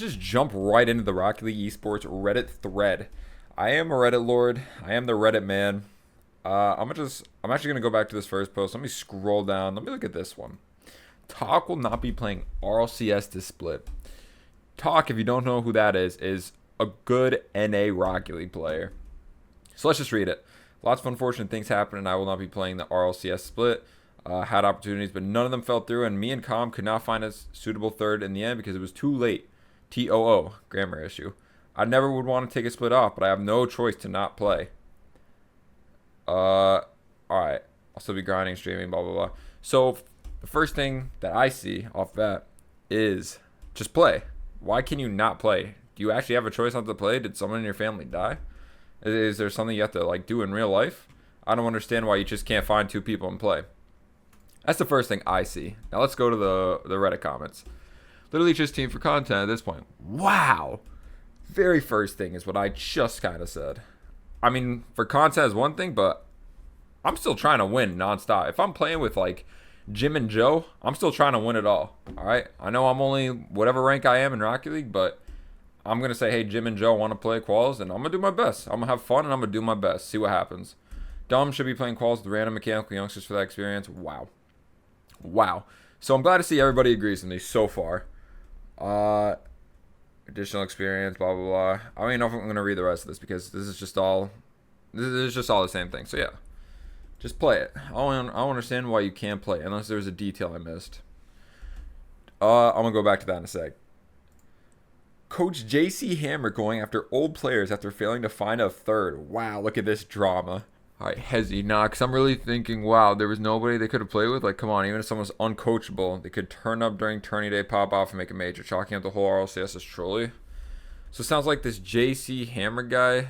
Just jump right into the Rocket League Esports Reddit thread. I am a Reddit lord. I am the Reddit man. I'm actually gonna go back to this first post. Let me scroll down. Let me look at this one. Tawk will not be playing RLCS to split. Tawk, if you don't know who that is a good NA Rocket League player. So let's just read it. Lots of unfortunate things happened, and I will not be playing the RLCS split. Had opportunities, but none of them fell through, and me and Com could not find a suitable third in the end because it was too late. TOO, grammar issue. I never would want to take a split off, but I have no choice to not play. Alright. I'll still be grinding, streaming, blah, blah, blah. So, the first thing that I see off that is just play. Why can you not play? Do you actually have a choice not to play? Did someone in your family die? Is there something you have to, do in real life? I don't understand why you just can't find two people and play. That's the first thing I see. Now, let's go to the Reddit comments. Literally just team for content at this point. Wow. Very first thing is what I just kind of said. I mean, for content is one thing, but I'm still trying to win nonstop. If I'm playing with Jim and Joe, I'm still trying to win it all. All right. I know I'm only whatever rank I am in Rocket League, but I'm gonna say, hey, Jim and Joe want to play quals, and I'm gonna do my best. I'm gonna have fun, and I'm gonna do my best. See what happens. Dom should be playing quals with random mechanical youngsters for that experience. Wow. So I'm glad to see everybody agrees with me so far. Additional experience, blah blah blah. I don't even know if I'm gonna read the rest of this because this is just all the same thing. So yeah, just play it. I don't understand why you can't play unless there's a detail I missed. I'm gonna go back to that in a sec. Coach JC Hammer going after old players after failing to find a third. Wow, look at this drama. All right, Hezzy, because I'm really thinking, wow, there was nobody they could have played with. Like, come on, even if someone's uncoachable, they could turn up during tourney day, pop off, and make a major, chalking up the whole RLCS as trolly. So it sounds like this JC Hammer guy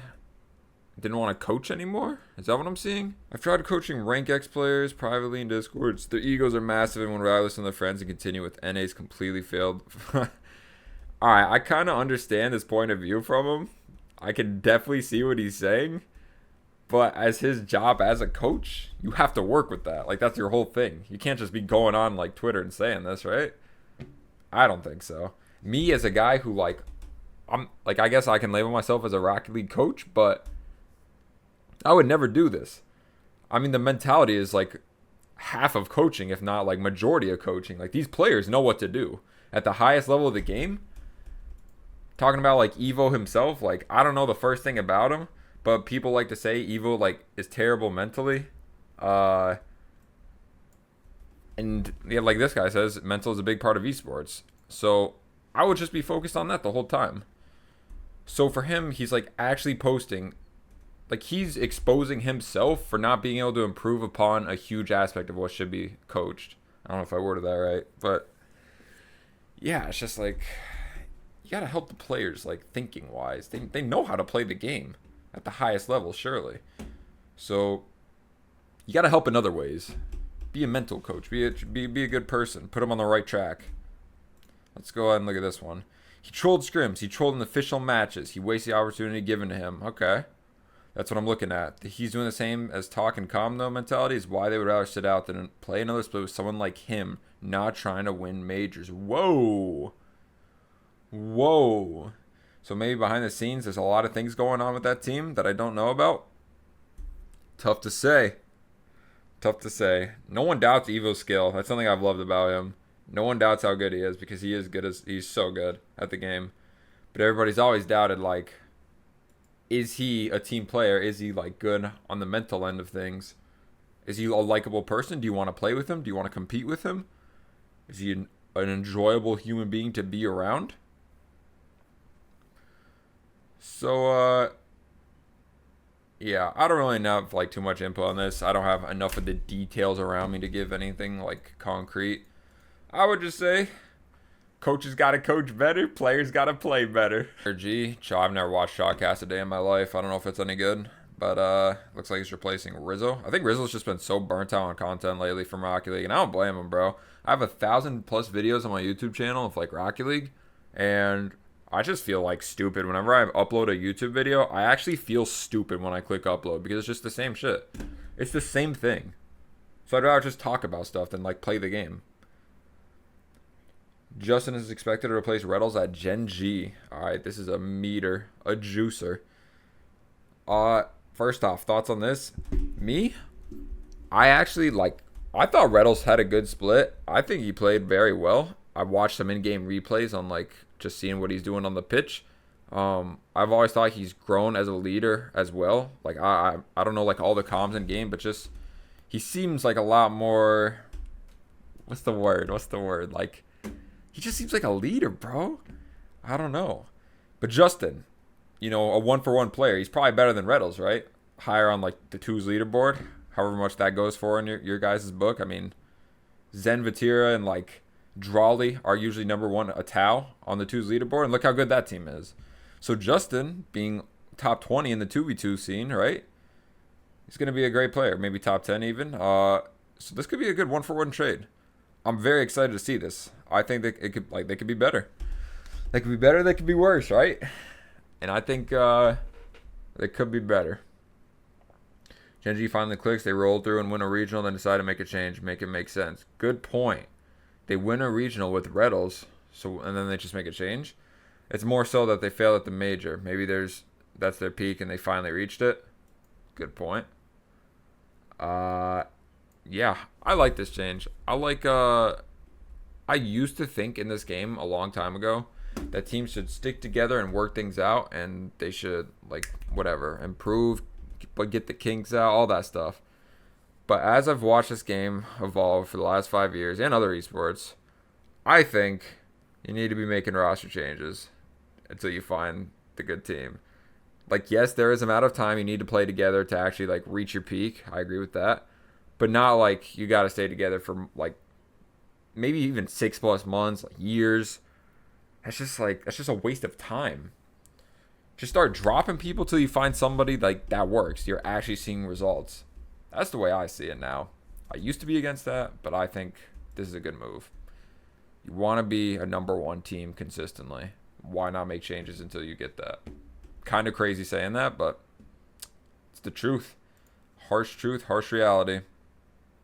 didn't want to coach anymore? Is that what I'm seeing? I've tried coaching rank X players privately in Discords. Their egos are massive and would rather listen to their friends and continue with NA's completely failed. Alright, I kind of understand this point of view from him. I can definitely see what he's saying. But as his job as a coach, you have to work with that. That's your whole thing. You can't just be going on Twitter and saying this, right? I don't think so. Me as a guy who I guess I can label myself as a Rocket League coach, but I would never do this. I mean, the mentality is half of coaching, if not majority of coaching. These players know what to do at the highest level of the game. Talking about Evo himself, I don't know the first thing about him. But people like to say Evo is terrible mentally. And yeah, like this guy says, mental is a big part of esports. So I would just be focused on that the whole time. So for him, he's actually posting, he's exposing himself for not being able to improve upon a huge aspect of what should be coached. I don't know if I worded that right, but yeah, it's just you gotta help the players thinking wise. They know how to play the game at the highest level, surely. So you got to help in other ways. Be a mental coach. Be a good person. Put him on the right track. Let's go ahead and look at this one. He trolled scrims. He trolled in official matches. He wasted the opportunity given to him. Okay. That's what I'm looking at. He's doing the same as Talk and Com, though, mentality is why they would rather sit out than play another split with someone like him not trying to win majors. Whoa. So maybe behind the scenes, there's a lot of things going on with that team that I don't know about. Tough to say. No one doubts Evo's skill. That's something I've loved about him. No one doubts how good he is because he's so good at the game. But everybody's always doubted, is he a team player? Is he, good on the mental end of things? Is he a likable person? Do you want to play with him? Do you want to compete with him? Is he an enjoyable human being to be around? So, yeah, I don't really have, too much input on this. I don't have enough of the details around me to give anything, concrete. I would just say, coaches got to coach better, players got to play better. G, I've never watched Shotcast a day in my life. I don't know if it's any good, but, looks like he's replacing Rizzo. I think Rizzo's just been so burnt out on content lately from Rocket League, and I don't blame him, bro. I have 1,000+ videos on my YouTube channel of, Rocket League, and I just feel stupid whenever I upload a YouTube video. I actually feel stupid when I click upload because it's just the same shit. It's the same thing. So I'd rather just talk about stuff than play the game. Justin is expected to replace Retals at GenG. All right, this is a meter, a juicer. First off, thoughts on this? Me, I actually like. I thought Retals had a good split. I think he played very well. I watched some in-game replays on like just seeing what he's doing on the pitch. I've always thought he's grown as a leader as well. Like I don't know like all the comms in game, but just he seems like a lot more. What's the word? Like he just seems like a leader, bro. I don't know. But Justin, a 1-for-1 player. He's probably better than Retals, right? Higher on like the twos leaderboard, however much that goes for in your guys' book. I mean, Zen Vatira and like Drawley are usually number one a Tau on the twos leaderboard, and look how good that team is. So Justin being top 20 in the 2v2 scene, right? He's gonna be a great player, maybe top 10 even. So this could be a good 1-for-1 trade. I'm very excited to see this. I think that they could be better. They could be better. They could be worse, right? And I think they could be better. GenG finally clicks. They roll through and win a regional, then decide to make a change, make it make sense. Good point. They win a regional with Retals, and then they just make a change. It's more so that they failed at the major. Maybe that's their peak and they finally reached it. Good point. Yeah, I like this change. I used to think in this game a long time ago that teams should stick together and work things out, and they should improve, but get the kinks out, all that stuff. But as I've watched this game evolve for the last 5 years and other esports, I think you need to be making roster changes until you find the good team. Like, yes, there is an amount of time you need to play together to actually like reach your peak. I agree with that. But not like you got to stay together for like maybe even 6+ months, like years. That's just a waste of time. Just start dropping people till you find somebody like that works. You're actually seeing results. That's the way I see it now. I used to be against that, but I think this is a good move. You want to be a number one team consistently. Why not make changes until you get that? Kind of crazy saying that, but it's the truth. Harsh truth, harsh reality.